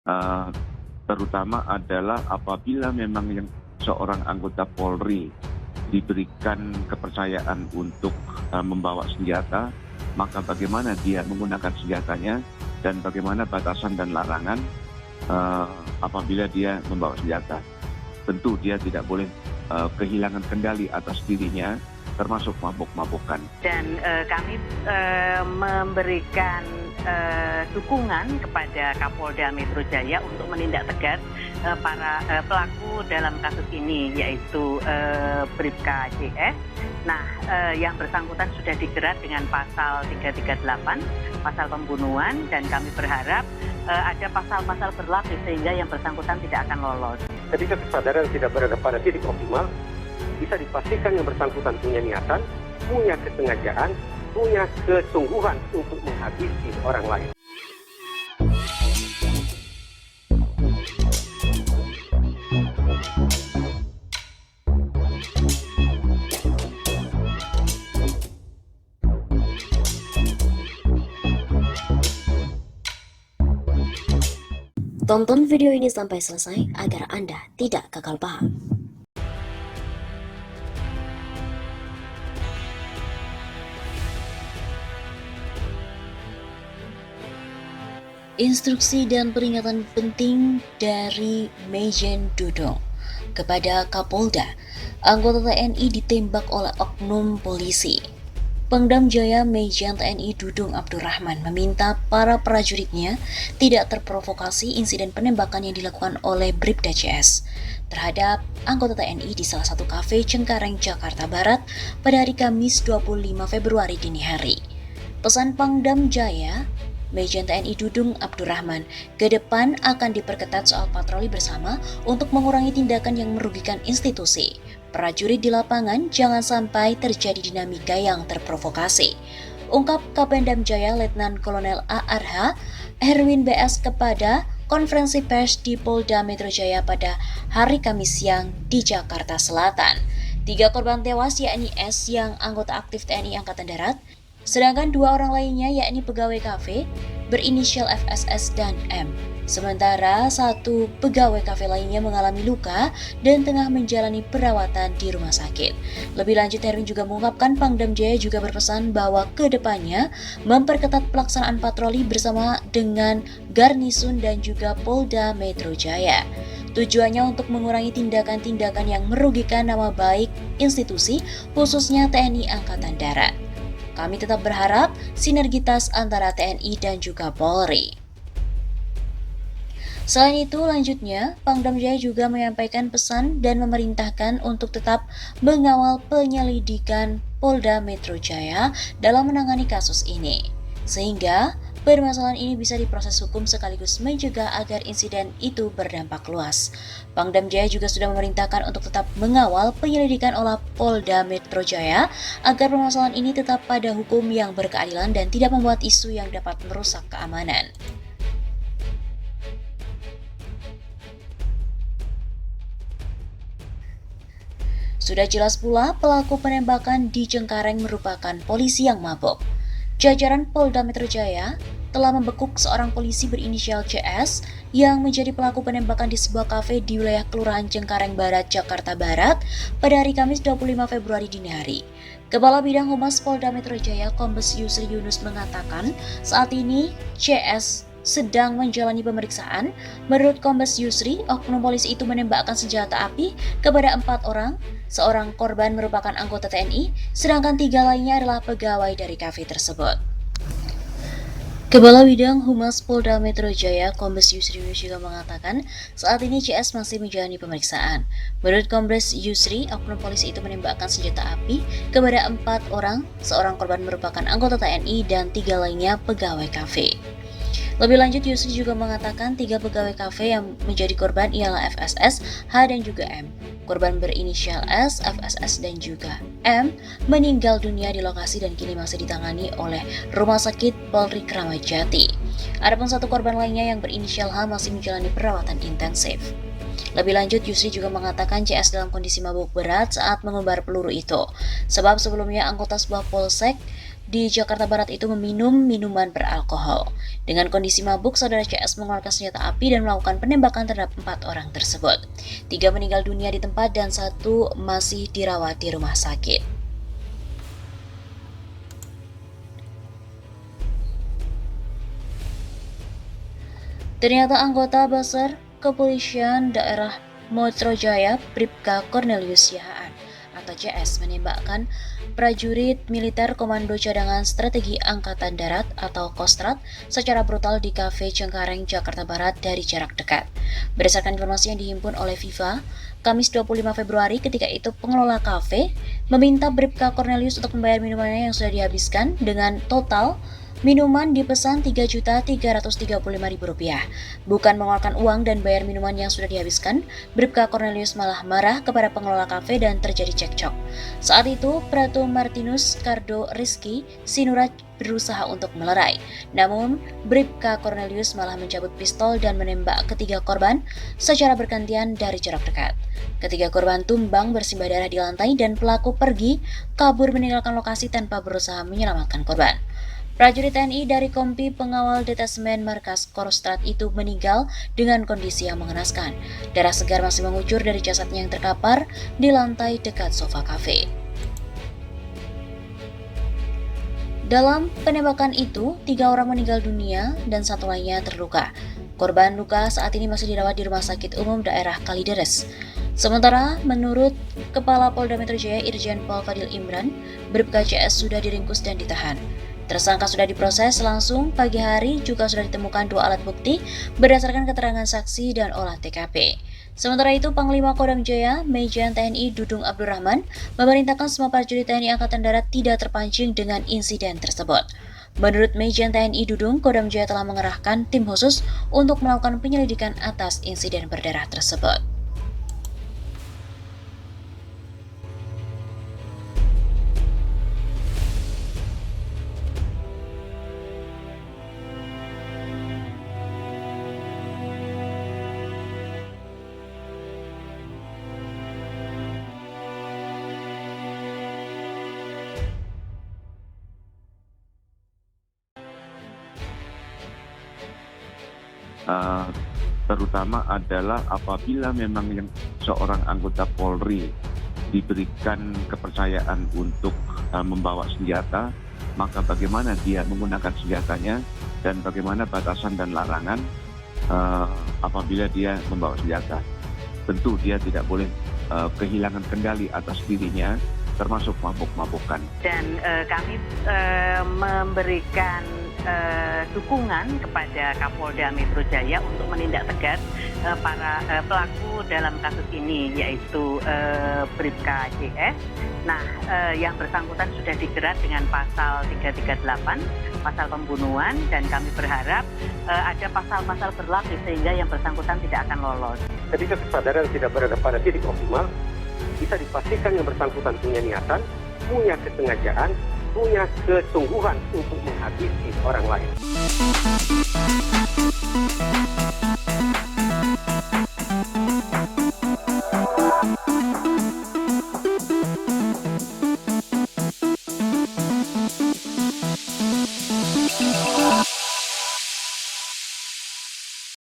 Eh, Terutama adalah apabila memang yang seorang anggota Polri diberikan kepercayaan untuk membawa senjata, maka bagaimana dia menggunakan senjatanya dan bagaimana batasan dan larangan apabila dia membawa senjata. Tentu dia tidak boleh kehilangan kendali atas dirinya, termasuk mabuk-mabukan. Dan kami memberikan dukungan kepada Kapolda Metro Jaya untuk menindak tegas para pelaku dalam kasus ini, yaitu Bribka JS. Nah, yang bersangkutan sudah dijerat dengan pasal 338, pasal pembunuhan, dan kami berharap ada pasal-pasal berlapis sehingga yang bersangkutan tidak akan lolos. Ketika kesadaran tidak berada pada titik optimal, bisa dipastikan yang bersangkutan punya niatan, punya kesengajaan, punya kesungguhan untuk menghabisi orang lain. Tonton video ini sampai selesai agar Anda tidak gagal paham. Instruksi dan peringatan penting dari Majen Dudung kepada Kapolda. Anggota TNI ditembak oleh oknum polisi. Pangdam Jaya Majen TNI Dudung Abdurrahman meminta para prajuritnya tidak terprovokasi insiden penembakan yang dilakukan oleh Bribda JS terhadap anggota TNI di salah satu kafe Cengkareng, Jakarta Barat pada hari Kamis 25 Februari dini hari. Pesan Pangdam Jaya Majen TNI Dudung Abdurrahman, ke depan akan diperketat soal patroli bersama untuk mengurangi tindakan yang merugikan institusi. Prajurit di lapangan jangan sampai terjadi dinamika yang terprovokasi. Ungkap Kapendam Jaya Letnan Kolonel A.R.H. Herwin B.S. kepada konferensi pers di Polda Metro Jaya pada hari Kamis siang di Jakarta Selatan. 3 korban tewas yakni S yang anggota aktif TNI Angkatan Darat, sedangkan 2 orang lainnya yakni pegawai kafe berinisial FSS dan M. Sementara 1 pegawai kafe lainnya mengalami luka dan tengah menjalani perawatan di rumah sakit. Lebih lanjut, Herwin juga mengungkapkan Pangdam Jaya juga berpesan bahwa ke depannya memperketat pelaksanaan patroli bersama dengan Garnisun dan juga Polda Metro Jaya. Tujuannya untuk mengurangi tindakan-tindakan yang merugikan nama baik institusi, khususnya TNI Angkatan Darat. Kami tetap berharap sinergitas antara TNI dan juga Polri. Selain itu, lanjutnya, Pangdam Jaya juga menyampaikan pesan dan memerintahkan untuk tetap mengawal penyelidikan Polda Metro Jaya dalam menangani kasus ini, sehingga permasalahan ini bisa diproses hukum sekaligus mencegah agar insiden itu berdampak luas. Pangdam Jaya juga sudah memerintahkan untuk tetap mengawal penyelidikan oleh Polda Metro Jaya agar permasalahan ini tetap pada hukum yang berkeadilan dan tidak membuat isu yang dapat merusak keamanan. Sudah jelas pula pelaku penembakan di Cengkareng merupakan polisi yang mabuk. Jajaran Polda Metro Jaya telah membekuk seorang polisi berinisial CS yang menjadi pelaku penembakan di sebuah kafe di wilayah Kelurahan Cengkareng Barat, Jakarta Barat pada hari Kamis 25 Februari dini hari. Kepala Bidang Humas Polda Metro Jaya Kombes Yusri Yunus mengatakan saat ini CS sedang menjalani pemeriksaan. Menurut Kombes Yusri, oknum polisi itu menembakkan senjata api kepada 4 orang. Seorang korban merupakan anggota TNI, sedangkan 3 lainnya adalah pegawai dari kafe tersebut. Kepala Bidang Humas Polda Metro Jaya Kombes Yusri Yunus juga mengatakan saat ini CS masih menjalani pemeriksaan. Menurut Kombes Yusri, oknum polisi itu menembakkan senjata api kepada 4 orang. Seorang korban merupakan anggota TNI dan 3 lainnya pegawai kafe. Lebih lanjut, Yusri juga mengatakan 3 pegawai kafe yang menjadi korban ialah FSS, H, dan juga M. Korban berinisial S, FSS, dan juga M meninggal dunia di lokasi dan kini masih ditangani oleh Rumah Sakit Polri Kramat Jati. Adapun 1 korban lainnya yang berinisial H masih menjalani perawatan intensif. Lebih lanjut, Yusri juga mengatakan CS dalam kondisi mabuk berat saat mengumbar peluru itu. Sebab sebelumnya anggota sebuah polsek di Jakarta Barat itu meminum minuman beralkohol. Dengan kondisi mabuk, saudara CS mengeluarkan senjata api dan melakukan penembakan terhadap 4 orang tersebut. 3 meninggal dunia di tempat dan 1 masih dirawat di rumah sakit. Ternyata anggota Basar Kepolisian Daerah Metro Jaya, Bribka Cornelius Sihaan atau CS, menembakkan prajurit militer Komando Cadangan Strategi Angkatan Darat atau Kostrat secara brutal di Kafe Cengkareng, Jakarta Barat dari jarak dekat. Berdasarkan informasi yang dihimpun oleh FIFA, Kamis 25 Februari, ketika itu pengelola kafe meminta Bribka Cornelius untuk membayar minumannya yang sudah dihabiskan dengan total minuman dipesan Rp3.335.000. Bukan mengeluarkan uang dan bayar minuman yang sudah dihabiskan, Bribka Cornelius malah marah kepada pengelola kafe dan terjadi cekcok. Saat itu, Pratu Martinus Kardo Rizky Sinurat berusaha untuk melerai. Namun, Bribka Cornelius malah mencabut pistol dan menembak ketiga korban secara bergantian dari jarak dekat. Ketiga korban tumbang bersimbah darah di lantai dan pelaku pergi kabur meninggalkan lokasi tanpa berusaha menyelamatkan korban. Prajurit TNI dari Kompi Pengawal Detasmen Markas Kostrat itu meninggal dengan kondisi yang mengenaskan. Darah segar masih mengucur dari jasadnya yang terkapar di lantai dekat sofa kafe. Dalam penembakan itu, 3 orang meninggal dunia dan 1 lainnya terluka. Korban luka saat ini masih dirawat di Rumah Sakit Umum Daerah Kalideres. Sementara, menurut Kepala Polda Metro Jaya Irjen Pol Fadil Imran, Bribka CS sudah diringkus dan ditahan. Tersangka sudah diproses langsung pagi hari, juga sudah ditemukan 2 alat bukti berdasarkan keterangan saksi dan olah TKP. Sementara itu, Panglima Kodam Jaya, Majen TNI Dudung Abdurrahman, memerintahkan semua prajurit TNI Angkatan Darat tidak terpancing dengan insiden tersebut. Menurut Majen TNI Dudung, Kodam Jaya telah mengerahkan tim khusus untuk melakukan penyelidikan atas insiden berdarah tersebut. Terutama adalah apabila memang yang seorang anggota Polri diberikan kepercayaan untuk membawa senjata, maka bagaimana dia menggunakan senjatanya dan bagaimana batasan dan larangan apabila dia membawa senjata. Tentu dia tidak boleh kehilangan kendali atas dirinya, termasuk mabuk-mabukan. Dan kami memberikan dukungan kepada Kapolda Metro Jaya untuk menindak tegas para pelaku dalam kasus ini, yaitu Bribka CS. Nah, yang bersangkutan sudah dijerat dengan pasal 338, pasal pembunuhan, dan kami berharap ada pasal-pasal berlapis sehingga yang bersangkutan tidak akan lolos. Ketika kesadaran tidak berada pada titik optimal, bisa dipastikan yang bersangkutan punya niatan, punya kesengajaan, punya kesungguhan untuk menghabisi orang lain.